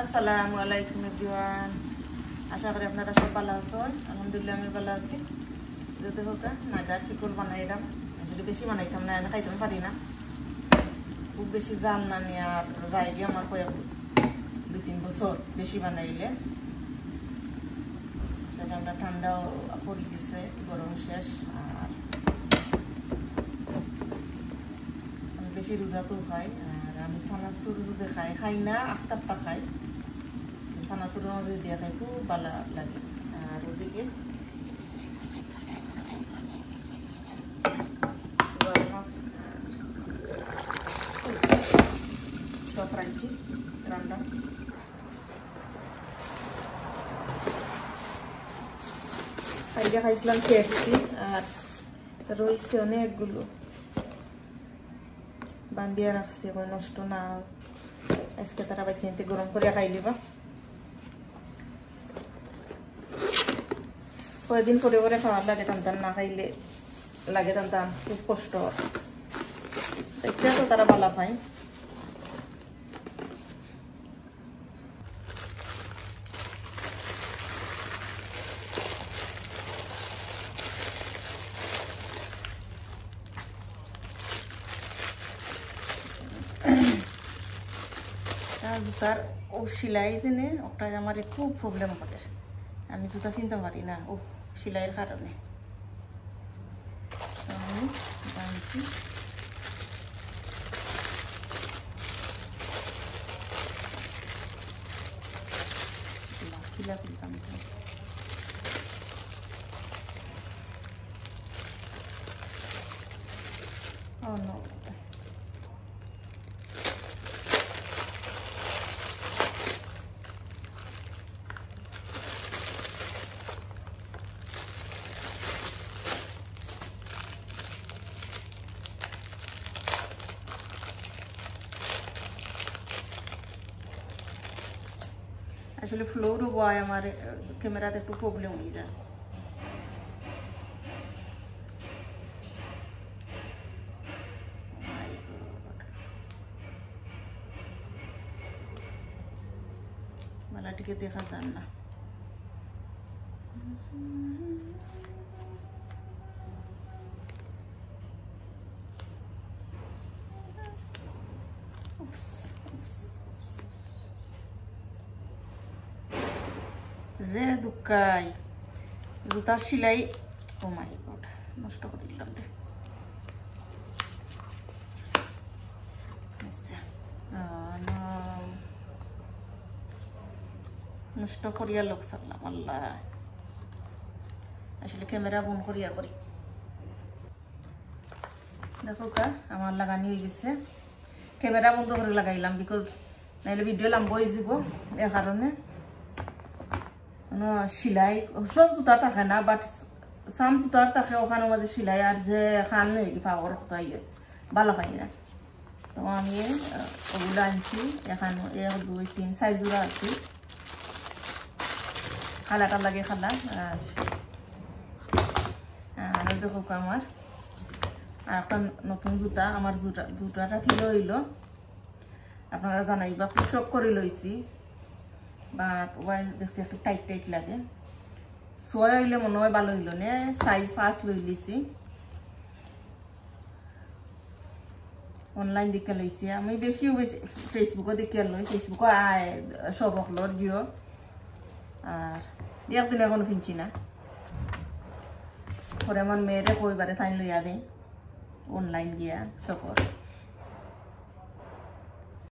আসসালামু আলাইকুম এভরিওয়ান, আশা করি আপনারা সব ভালো আছেন। আলহামদুলিল্লাহ আমি ভালো আছি। যদি হোক নাগার পিকল বানাইলাম, আসলে বেশি বানাইতাম না, আমি খাইতে পারি না, খুব বেশি জান না নিয়ে আর যাই গিয়ে আমার কয়েক 2-3 বছর বেশি বানাইলে। আসলে আমরা ঠান্ডাও পড়ে গেছে, গরম শেষ, আর আমি বেশি রোজাতেও খাই। আর আমি চানাচুর যদি খাই না আখতারটা খাই, চানাচুরের মাঝে দিয়ে খাই, খুব ভালো লাগে। আর ওদিকে মাছ সব রাঁধছি রান্না। আইডিয়া খাইছিলাম খেয়েছি, আর রয়েছে অনেকগুলো বান্ধিয়া রাখছি, নষ্ট না আজকে তারা বাচ্চা গরম করে খাই লিবা। কয়েকদিন পরে পরে খাওয়ার লাগে, টান না খাইলে লাগে টান খুব কষ্ট। এটা তো তারা ভালো পায়। জুতার ও সেলাই জেনে ওটা আমার খুব প্রবলেম করে, আমি জুতা কিনতে পারি না ও সেলাইয়ের কারণে। আমি বানছি কিলা খুলতাম ও নো। আসলে ফ্লোর বয় আমার ক্যামেরাতে একটু প্রবলেম হয়ে যায়। মালাটিকে দেখা যান না। যে দুকাই জুতার সেলাই, ও মাই গড, নষ্ট করে দিলাম রে। নষ্ট করিয়া লোক সারলাম, আল্লাহ। আসলে ক্যামেরা বন্ধ করিয়া করি। দেখো কা আমার লাগানি হয়ে গেছে, ক্যামেরা বন্ধ করে লাগাইলাম, বিকজ নাইলে ভিডিও লম্বা হয়ে যাব। এর কারণে সেলাই সব জুতা থাকে না, বাট সাম জুতার থাকে ওখানে মাঝে সেলাই, আর যে খান নেই পাওয়ার ভালো খাই না। তো আমি ওগুলো আনছি, এখানে 1, 2, 3, 4 জোড়া আছে। খালাটা লাগে খালা। আর দেখো আমার আর একটা নতুন জুতা, আমার জুতাটা কিলো হইল আপনারা জানাইবা, খুব শখ করে লইছি, বাট ওয়াই দেখছি একটু টাইট লাগে। 6 হইলে মনে হয় ভালো হইল না, সাইজ 5 লই লিছি, অনলাইন দেখে লইছি। আমি বেশি ফেসবুকও দেখে লই, ফেসবুকও আয় সব হকলর দিও। আর একদিন এখনো কিনছি না, পরে আমার মেয়েরে কইবারে তাই লইয়া দেয় অনলাইন গিয়া সব।